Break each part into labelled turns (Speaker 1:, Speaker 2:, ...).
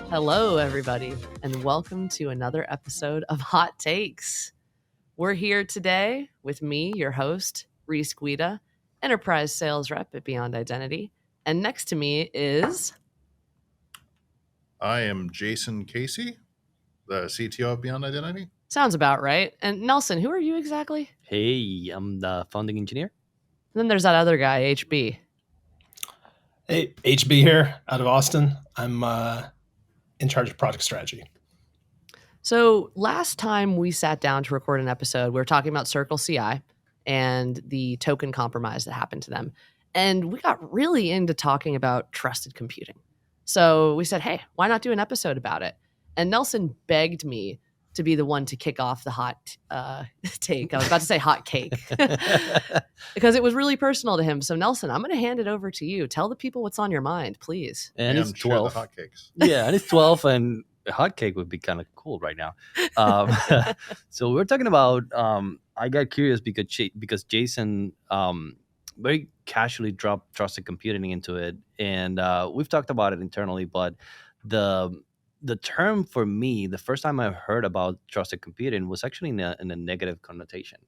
Speaker 1: Hello, everybody, and welcome to another episode of Hot Takes. We're here today with me, your host, Reece Guida, enterprise sales rep at Beyond Identity. And next to me is...
Speaker 2: I am Jasson Casey, the CTO of Beyond Identity.
Speaker 1: Sounds about right. And Nelson, who are you exactly?
Speaker 3: Hey, I'm the founding engineer.
Speaker 1: And then there's that other guy, HB.
Speaker 4: Hey, HB here out of Austin. I'm in charge of product strategy.
Speaker 1: So last time we sat down to record an episode, we were talking about Circle CI and the token compromise that happened to them. And we got really into talking about trusted computing. So we said, hey, why not do an episode about it? And Nelson begged me to be the one to kick off the hot take. I was about to say hot cake because it was really personal to him. So Nelson, I'm going to hand it over to you. Tell the people what's on your mind, please.
Speaker 3: And it's 12.
Speaker 2: The hotcakes.
Speaker 3: Yeah, and it's 12, and a hot cake would be kind of cool right now. So we're talking about, I got curious because Jasson very casually dropped trusted computing into it. And we've talked about it internally, but the term for me, the first time I heard about trusted computing was actually in a negative connotation.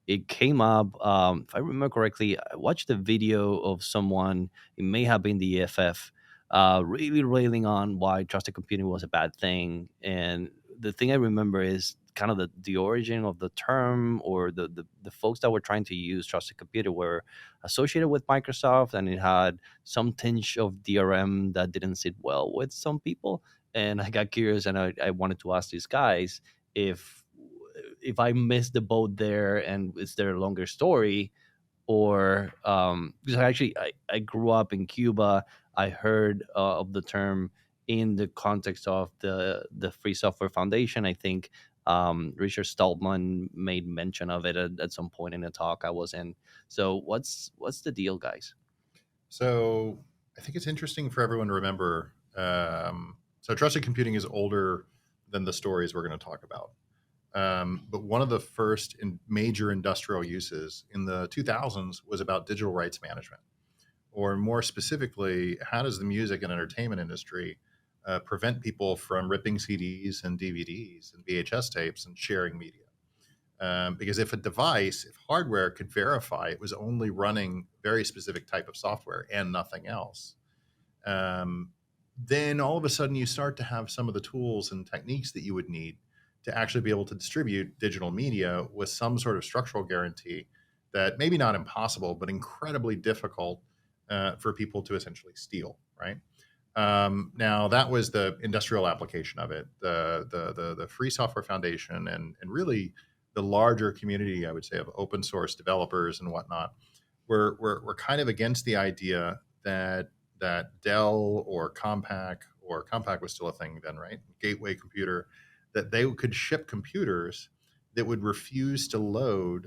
Speaker 3: It came up, if I remember correctly, I watched a video of someone, it may have been the EFF, really railing on why trusted computing was a bad thing. And the thing I remember is kind of the origin of the term, or the folks that were trying to use trusted computer were associated with Microsoft, and it had some tinge of DRM that didn't sit well with some people. And I got curious, and I wanted to ask these guys if I missed the boat there, and is there a longer story, or because I grew up in Cuba. I heard of the term in the context of the Free Software Foundation. I think Richard Stallman made mention of it at some point in a talk I was in. So what's the deal, guys?
Speaker 2: So I think it's interesting for everyone to remember. So trusted computing is older than the stories we're going to talk about. But one of the first major industrial uses in the 2000s was about digital rights management, or more specifically, how does the music and entertainment industry prevent people from ripping CDs and DVDs and VHS tapes and sharing media? Because if hardware could verify it was only running very specific type of software and nothing else, then all of a sudden you start to have some of the tools and techniques that you would need to actually be able to distribute digital media with some sort of structural guarantee that maybe not impossible, but incredibly difficult for people to essentially steal, right? Now that was the industrial application of it, the Free Software Foundation, and really the larger community, I would say, of open source developers and whatnot. We're kind of against the idea that Dell or Compaq was still a thing then, right? Gateway Computer, that they could ship computers that would refuse to load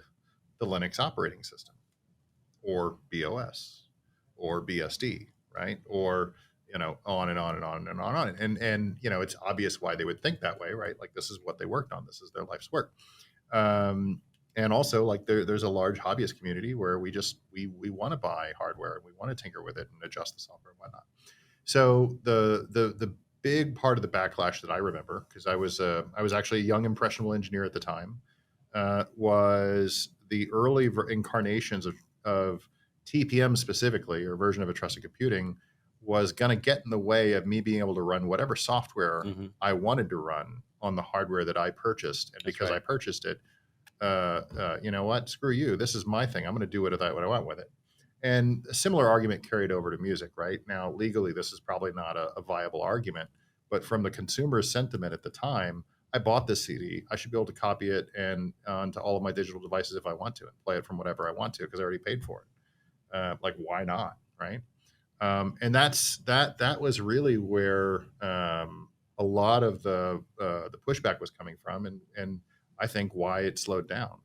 Speaker 2: the Linux operating system, or BOS, or BSD, right? Or on and on and on and on and it's obvious why they would think that way, right? Like, this is what they worked on, this is their life's work. And also, like, there's a large hobbyist community where we want to buy hardware and we want to tinker with it and adjust the software and whatnot. So the big part of the backlash that I remember, because I was actually a young impressionable engineer at the time, was the early incarnations of TPM specifically, or version of a trusted computing, was going to get in the way of me being able to run whatever software I wanted to run on the hardware that I purchased. And because I purchased it, you know what, screw you, this is my thing, I'm going to do what I want with it. And a similar argument carried over to music. Right now, legally, this is probably not a viable argument, but from the consumer's sentiment at the time, I bought this CD, I should be able to copy it and onto all of my digital devices if I want to, and play it from whatever I want to, because I already paid for it. Like, why not, right? And that was really where a lot of the pushback was coming from, and I think why it slowed down.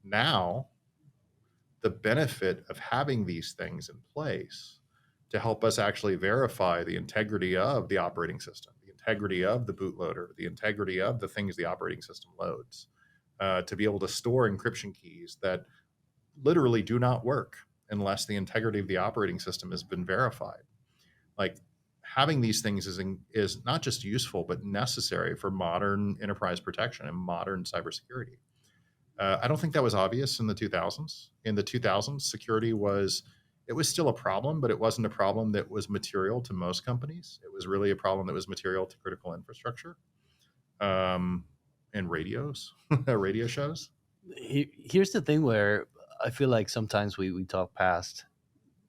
Speaker 2: Now, the benefit of having these things in place to help us actually verify the integrity of the operating system, the integrity of the bootloader, the integrity of the things the operating system loads, to be able to store encryption keys that literally do not work unless the integrity of the operating system has been verified. Like, having these things is not just useful, but necessary for modern enterprise protection and modern cybersecurity. I don't think that was obvious in the 2000s. In the 2000s, security was still a problem, but it wasn't a problem that was material to most companies. It was really a problem that was material to critical infrastructure, and radios, radio shows.
Speaker 3: Here's the thing where I feel like sometimes we talk past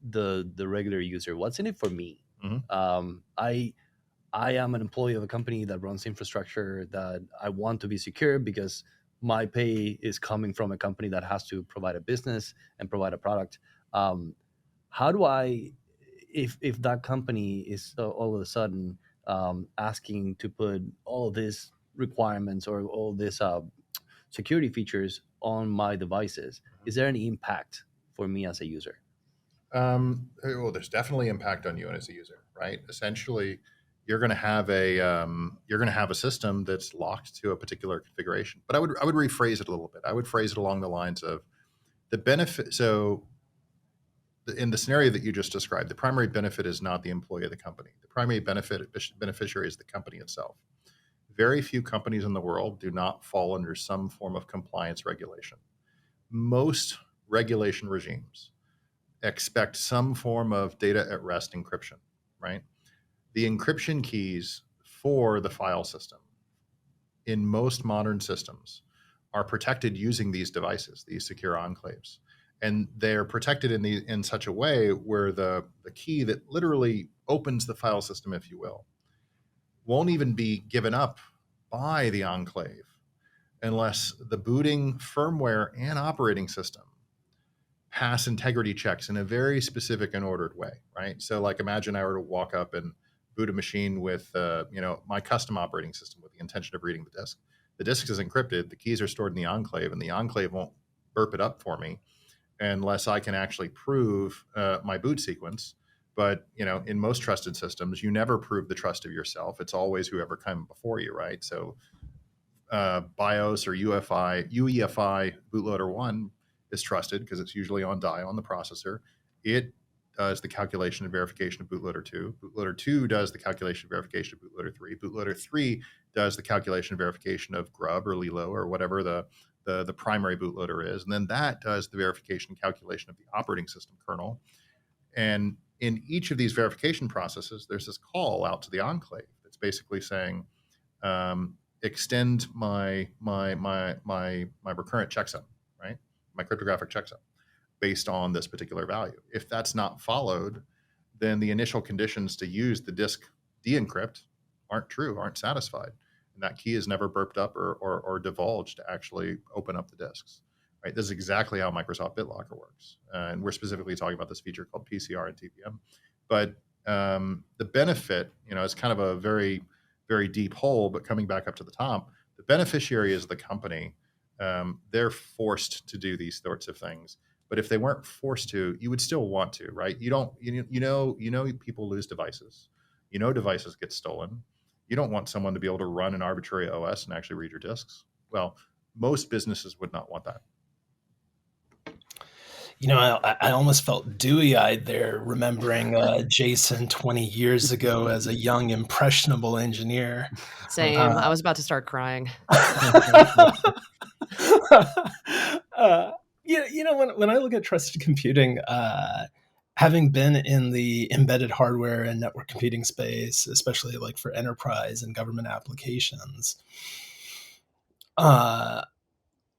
Speaker 3: the regular user. What's in it for me?
Speaker 2: Mhm.
Speaker 3: I am an employee of a company that runs infrastructure that I want to be secure because my pay is coming from a company that has to provide a business and provide a product. How do I, if that company is all of a sudden asking to put all these requirements or all these security features on my devices, is there any impact for me as a user?
Speaker 2: Well, there's definitely impact on you as a user, right? Essentially, you're going to have a system that's locked to a particular configuration. But I would rephrase it a little bit. I would phrase it along the lines of the benefit. So, in the scenario that you just described, the primary benefit is not the employee of the company. The primary beneficiary is the company itself. Very few companies in the world do not fall under some form of compliance regulation. Most regulation regimes expect some form of data at rest encryption, right? The encryption keys for the file system in most modern systems are protected using these devices, these secure enclaves. And they're protected in such a way where the key that literally opens the file system, if you will, won't even be given up by the enclave unless the booting firmware and operating system pass integrity checks in a very specific and ordered way, right? So, like, imagine I were to walk up and boot a machine with, my custom operating system with the intention of reading the disk. The disk is encrypted. The keys are stored in the enclave, and the enclave won't burp it up for me unless I can actually prove my boot sequence. But in most trusted systems, you never prove the trust of yourself. It's always whoever came before you, right? So, BIOS or UEFI bootloader 1 is trusted because it's usually on die on the processor. It does the calculation and verification of bootloader 2. Bootloader 2 does the calculation and verification of bootloader 3. Bootloader 3 does the calculation and verification of grub or lilo or whatever the primary bootloader is. And then that does the verification and calculation of the operating system kernel. And in each of these verification processes, there's this call out to the enclave that's basically saying, extend my recurrent checksum, right? My cryptographic checksum based on this particular value. If that's not followed, then the initial conditions to use the disk de-encrypt aren't satisfied. And that key is never burped up or divulged to actually open up the disks. Right? This is exactly how Microsoft BitLocker works. And we're specifically talking about this feature called PCR and TPM. But the benefit, is kind of a very, very deep hole, but coming back up to the top, the beneficiary is the company. They're forced to do these sorts of things. But if they weren't forced to, you would still want to, right? People lose devices. Devices get stolen. You don't want someone to be able to run an arbitrary OS and actually read your disks. Well, most businesses would not want that.
Speaker 4: I almost felt dewy-eyed there, remembering Jasson 20 years ago as a young, impressionable engineer.
Speaker 1: Same. I was about to start crying.
Speaker 4: When I look at trusted computing, having been in the embedded hardware and network computing space, especially like for enterprise and government applications, I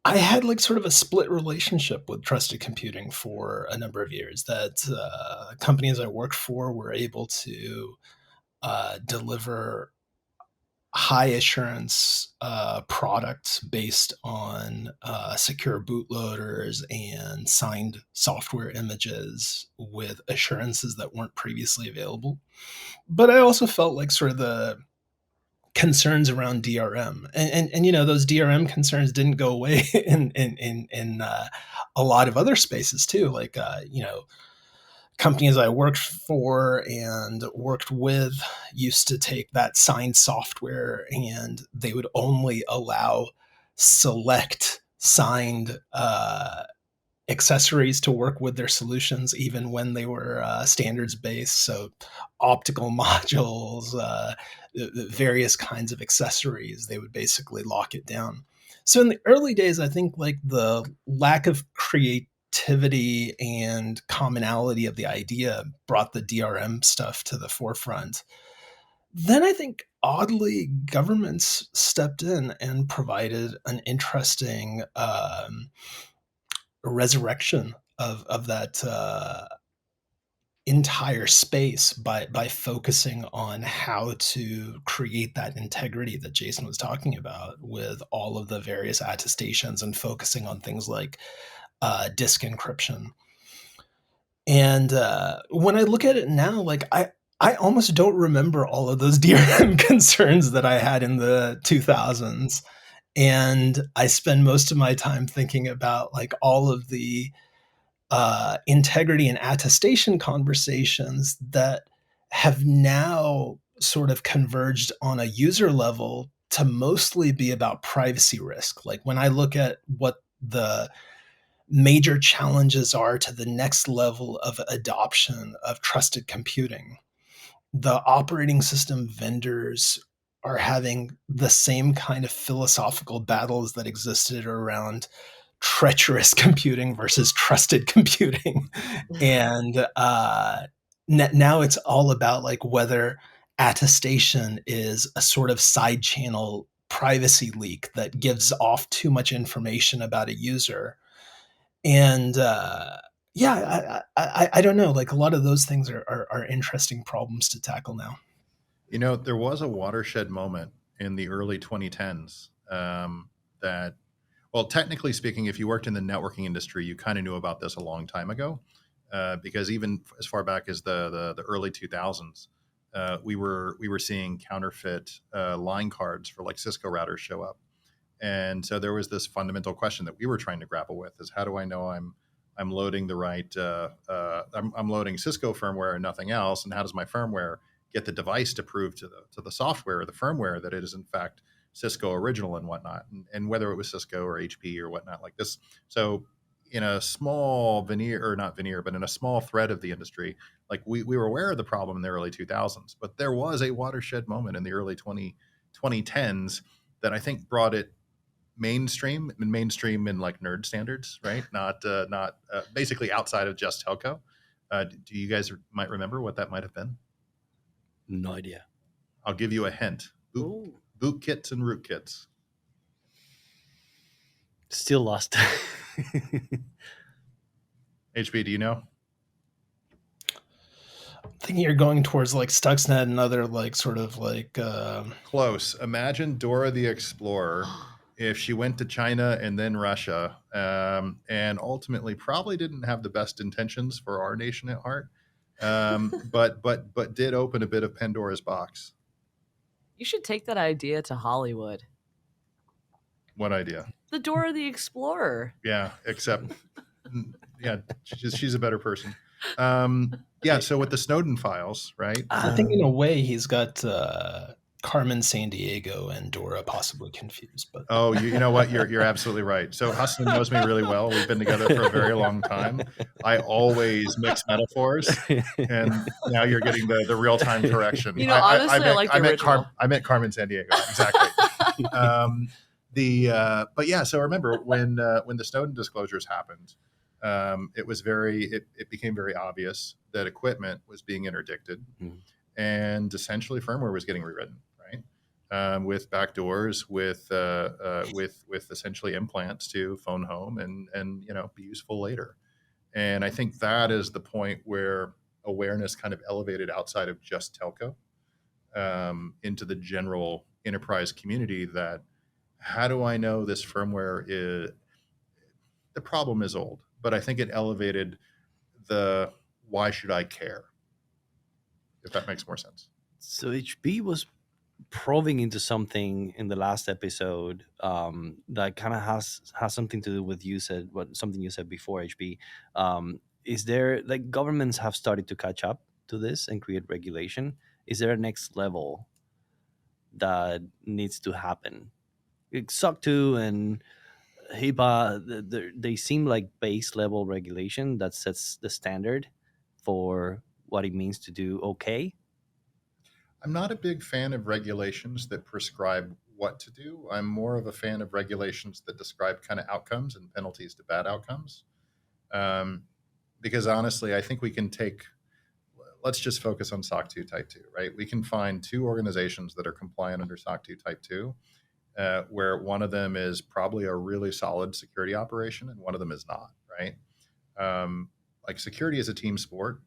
Speaker 4: had like sort of a split relationship with trusted computing for a number of years. That companies I worked for were able to deliver high assurance products based on secure bootloaders and signed software images with assurances that weren't previously available. But I also felt like sort of the concerns around DRM, and those DRM concerns didn't go away in a lot of other spaces too. Like companies I worked for and worked with used to take that signed software and they would only allow select signed accessories to work with their solutions, even when they were standards based. So optical modules, various kinds of accessories, they would basically lock it down. So in the early days, I think like the lack of creativity and commonality of the idea brought the DRM stuff to the forefront. Then I think oddly governments stepped in and provided an interesting resurrection of that entire space by focusing on how to create that integrity that Jasson was talking about with all of the various attestations and focusing on things like disk encryption. And when I look at it now, like I almost don't remember all of those DRM concerns that I had in the 2000s. And I spend most of my time thinking about like all of the integrity and attestation conversations that have now sort of converged on a user level to mostly be about privacy risk. Like when I look at what the major challenges are to the next level of adoption of trusted computing, the operating system vendors are having the same kind of philosophical battles that existed around treacherous computing versus trusted computing. And now it's all about like whether attestation is a sort of side channel privacy leak that gives off too much information about a user. And yeah, I don't know. Like a lot of those things are interesting problems to tackle now.
Speaker 2: You know, there was a watershed moment in the early 2010s that, well, technically speaking, if you worked in the networking industry, you kind of knew about this a long time ago, because even as far back as the early 2000s, we were seeing counterfeit line cards for like Cisco routers show up, and so there was this fundamental question that we were trying to grapple with: is how do I know I'm loading the right I'm loading Cisco firmware and nothing else, and how does my firmware get the device to prove to the software or the firmware that it is in fact Cisco original and whatnot, and whether it was Cisco or HP or whatnot like this. So in a small veneer, or not veneer, but in a small thread of the industry, like we were aware of the problem in the early 2000s, but there was a watershed moment in the early 2010s that I think brought it mainstream in like nerd standards, right? Not basically outside of just telco. Do you guys might remember what that might have been?
Speaker 3: No idea.
Speaker 2: I'll give you a hint. Boot kits and rootkits.
Speaker 3: Still lost.
Speaker 2: HB, do you know?
Speaker 4: I'm thinking you're going towards like Stuxnet and other like sort of like
Speaker 2: Close. Imagine Dora the Explorer if she went to China and then Russia, and ultimately probably didn't have the best intentions for our nation at heart, but did open a bit of Pandora's box.
Speaker 1: You should take that idea to Hollywood.
Speaker 2: What idea?
Speaker 1: The Dora the Explorer.
Speaker 2: Yeah, except yeah, she's a better person. Yeah, so with the Snowden files, right?
Speaker 4: I think in a way he's got Carmen Sandiego and Dora possibly confused. But
Speaker 2: Oh, you know what? You're absolutely right. So Husnain knows me really well. We've been together for a very long time. I always mix metaphors, and now you're getting the real time correction.
Speaker 1: You know, honestly, I like the original.
Speaker 2: I meant Carmen Sandiego. Exactly. But yeah, so I remember when the Snowden disclosures happened, it became very obvious that equipment was being interdicted, and essentially firmware was getting rewritten, right? With backdoors, with essentially implants to phone home and be useful later. And I think that is the point where awareness kind of elevated outside of just telco, into the general enterprise community. That how do I know this firmware is the problem is old, but I think it elevated the why should I care, if that makes more sense.
Speaker 3: So HB was probing into something in the last episode that kind of has something to do with something you said before, HB. Is there, like, governments have started to catch up to this and create regulation? Is there a next level that needs to happen? SOC 2 and HIPAA, they seem like base level regulation that sets the standard for what it means to do okay.
Speaker 2: I'm not a big fan of regulations that prescribe what to do. I'm more of a fan of regulations that describe kind of outcomes and penalties to bad outcomes. Um, because honestly, I think we can take, let's just focus on SOC 2 Type 2, right? We can find two organizations that are compliant under SOC 2 Type 2, where one of them is probably a really solid security operation and one of them is not, right? Like security is a team sport.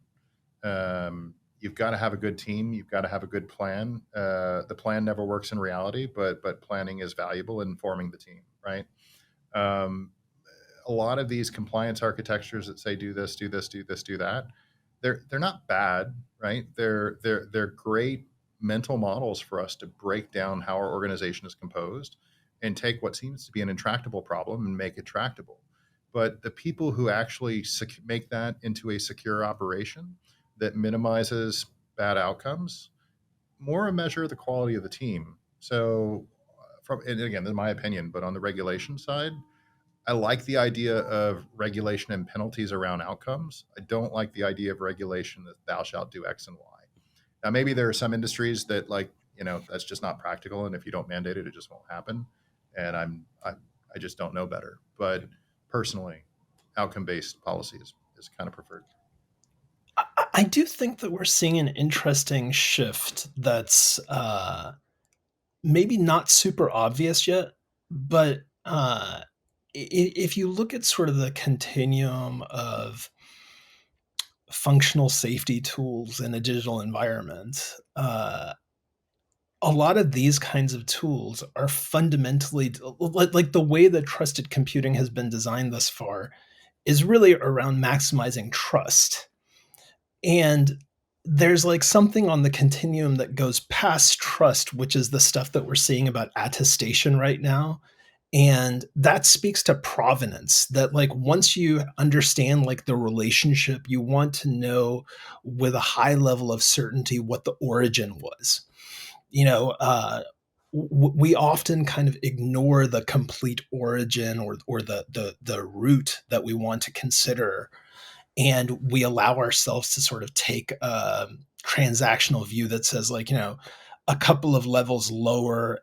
Speaker 2: You've got to have a good team. You've got to have a good plan. The plan never works in reality, but planning is valuable in forming the team, right? Um, a lot of these compliance architectures that say do this, do this, do this, do that, they're not bad, right? They're great mental models for us to break down how our organization is composed and take what seems to be an intractable problem and make it tractable. But the people who actually make that into a secure operation that minimizes bad outcomes, more a measure of the quality of the team. So, and again, in my opinion, but on the regulation side, I like the idea of regulation and penalties around outcomes. I don't like the idea of regulation that thou shalt do X and Y. Now, maybe there are some industries that that's just not practical, and if you don't mandate it, it just won't happen. And I just don't know better. But personally, outcome-based policies is kind of preferred.
Speaker 4: I do think that we're seeing an interesting shift that's maybe not super obvious yet, but if you look at sort of the continuum of functional safety tools in a digital environment, a lot of these kinds of tools are fundamentally like the way that trusted computing has been designed thus far is really around maximizing trust. And there's like something on the continuum that goes past trust, which is the stuff that we're seeing about attestation right now. And that speaks to provenance, that like once you understand like the relationship, you want to know with a high level of certainty what the origin was. You know, we often kind of ignore the complete origin or the root that we want to consider, and we allow ourselves to sort of take a transactional view that says like, a couple of levels lower,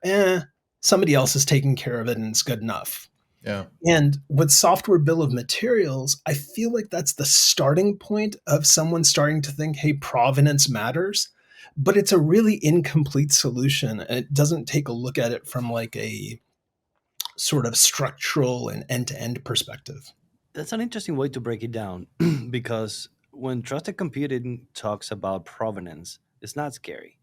Speaker 4: somebody else is taking care of it and it's good enough.
Speaker 2: Yeah.
Speaker 4: And with software bill of materials, I feel like that's the starting point of someone starting to think, hey, provenance matters, but it's a really incomplete solution. It doesn't take a look at it from like a sort of structural and end-to-end perspective.
Speaker 3: That's an interesting way to break it down because when trusted computing talks about provenance, it's not scary.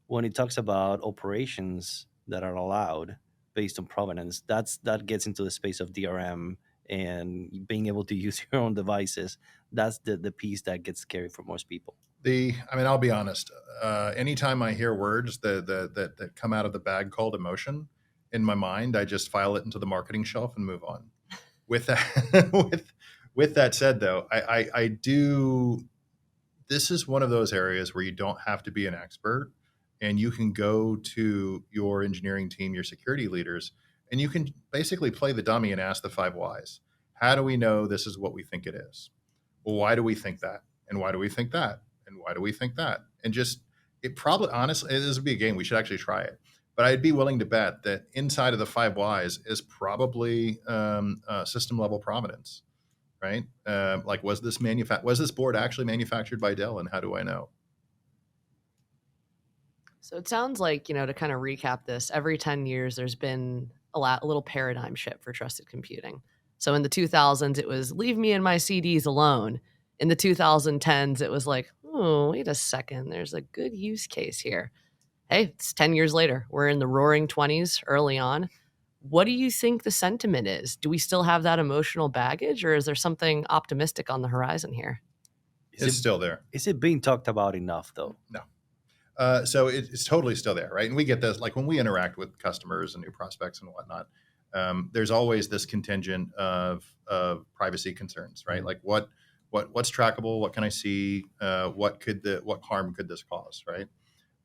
Speaker 3: When it talks about operations that are allowed based on provenance, that gets into the space of DRM and being able to use your own devices. That's the piece that gets scary for most people.
Speaker 2: I'll be honest. Anytime I hear words that come out of the bag called emotion, in my mind, I just file it into the marketing shelf and move on. With that, with that said, though, I do. This is one of those areas where you don't have to be an expert, and you can go to your engineering team, your security leaders, and you can basically play the dummy and ask the 5 whys. How do we know this is what we think it is? Well, why do we think that? And why do we think that? And why do we think that? And just, it probably, honestly, this would be a game. We should actually try it. But I'd be willing to bet that inside of the 5 whys is probably system level provenance, right? Like, was this board actually manufactured by Dell, and how do I know?
Speaker 1: So it sounds like, to kind of recap this, every 10 years there's been a little paradigm shift for trusted computing. So in the 2000s, it was leave me and my CDs alone. In the 2010s, it was like, oh, wait a second, there's a good use case here. Hey, it's 10 years later. We're in the roaring 20s early on. What do you think the sentiment is? Do we still have that emotional baggage, or is there something optimistic on the horizon here?
Speaker 2: It's still there.
Speaker 3: Is it being talked about enough, though?
Speaker 2: No. So it's totally still there, right? And we get this, like when we interact with customers and new prospects and whatnot, there's always this contingent of privacy concerns, right? Like what's trackable? What can I see? What harm could this cause, right?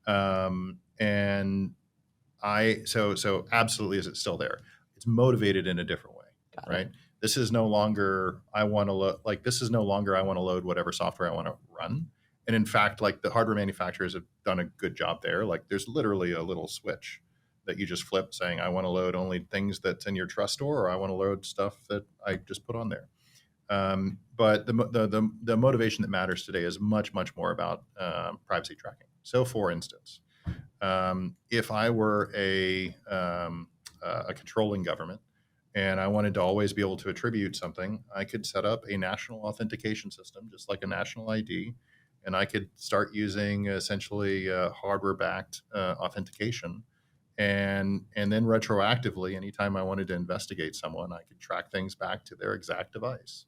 Speaker 2: And so absolutely, is it still there? It's motivated in a different way.
Speaker 1: Got
Speaker 2: right?
Speaker 1: it.
Speaker 2: This is no longer I want to load whatever software I want to run. And in fact, like the hardware manufacturers have done a good job there. Like there's literally a little switch that you just flip saying, I want to load only things that's in your trust store, or I want to load stuff that I just put on there. But the motivation that matters today is much, much more about privacy tracking. So for instance, if I were a controlling government and I wanted to always be able to attribute something, I could set up a national authentication system, just like a national ID, and I could start using essentially hardware-backed authentication, and then retroactively, anytime I wanted to investigate someone, I could track things back to their exact device.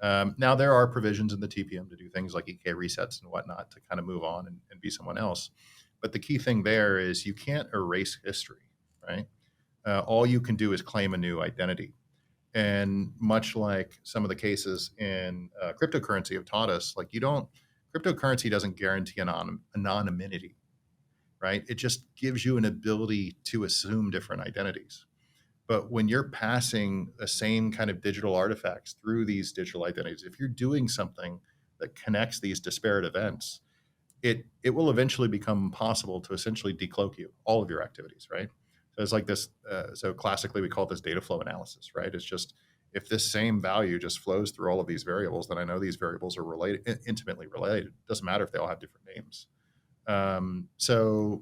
Speaker 2: Now, there are provisions in the TPM to do things like EK resets and whatnot to kind of move on and be someone else. But the key thing there is you can't erase history, right? All you can do is claim a new identity. And much like some of the cases in cryptocurrency have taught us, like cryptocurrency doesn't guarantee anonymity, right? It just gives you an ability to assume different identities. But when you're passing the same kind of digital artifacts through these digital identities, if you're doing something that connects these disparate events, it will eventually become possible to essentially decloak you, all of your activities, right? So it's like this. So classically, we call this data flow analysis, right? It's just if this same value just flows through all of these variables, then I know these variables are intimately related. It doesn't matter if they all have different names. So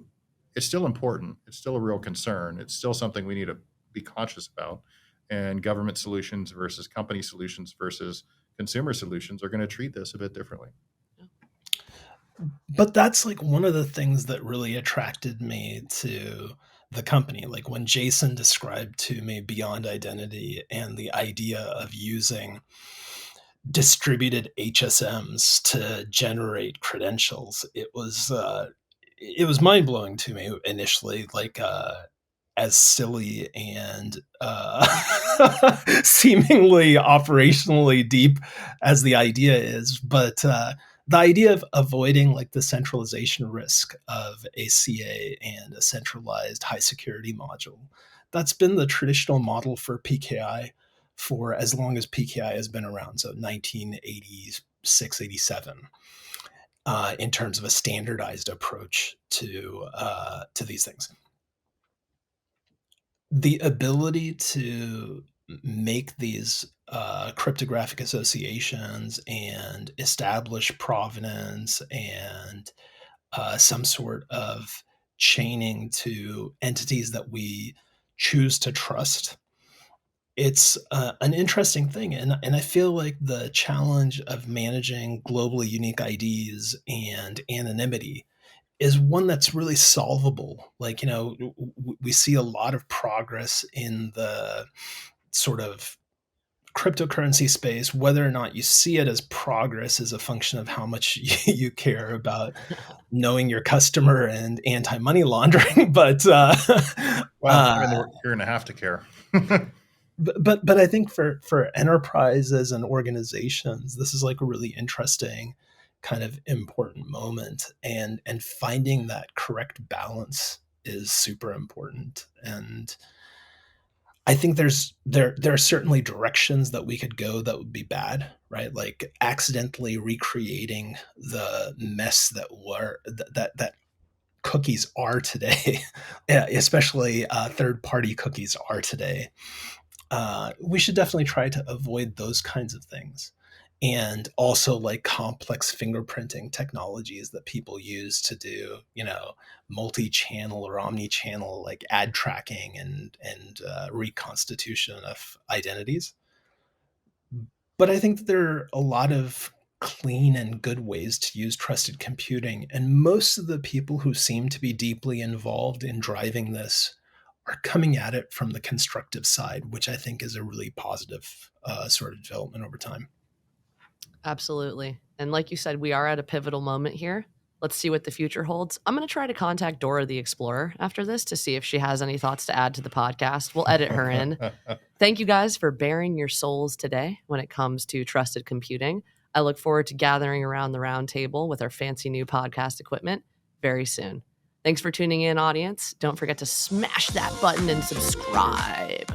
Speaker 2: it's still important. It's still a real concern. It's still something we need to be conscious about. And government solutions versus company solutions versus consumer solutions are going to treat this a bit differently.
Speaker 4: But that's like one of the things that really attracted me to the company. Like when Jasson described to me Beyond Identity and the idea of using distributed HSMs to generate credentials, it was mind blowing to me initially. Like as silly and seemingly operationally deep as the idea is, but the idea of avoiding like the centralization risk of a CA and a centralized high security module, that's been the traditional model for PKI for as long as PKI has been around, so 1986, 87, in terms of a standardized approach to these things. The ability to make these cryptographic associations and establish provenance and some sort of chaining to entities that we choose to trust, it's an interesting thing. And I feel like the challenge of managing globally unique IDs and anonymity is one that's really solvable. Like, we see a lot of progress in the sort of cryptocurrency space. Whether or not you see it as progress is a function of how much you care about knowing your customer and anti-money laundering. But
Speaker 2: Well, you're going to have to care.
Speaker 4: but I think for enterprises and organizations, this is like a really interesting kind of important moment, and finding that correct balance is super important. And I think there are certainly directions that we could go that would be bad, right? Like accidentally recreating the mess that cookies are today, especially third-party cookies are today. We should definitely try to avoid those kinds of things. And also like complex fingerprinting technologies that people use to do, multi-channel or omni-channel like ad tracking and reconstitution of identities. But I think that there are a lot of clean and good ways to use trusted computing. And most of the people who seem to be deeply involved in driving this are coming at it from the constructive side, which I think is a really positive sort of development over time.
Speaker 1: Absolutely. And like you said, we are at a pivotal moment here. Let's see what the future holds. I'm going to try to contact Dora the Explorer after this to see if she has any thoughts to add to the podcast. We'll edit her in. Thank you guys for bearing your souls today when it comes to trusted computing. I look forward to gathering around the round table with our fancy new podcast equipment very soon. Thanks for tuning in, audience. Don't forget to smash that button and subscribe.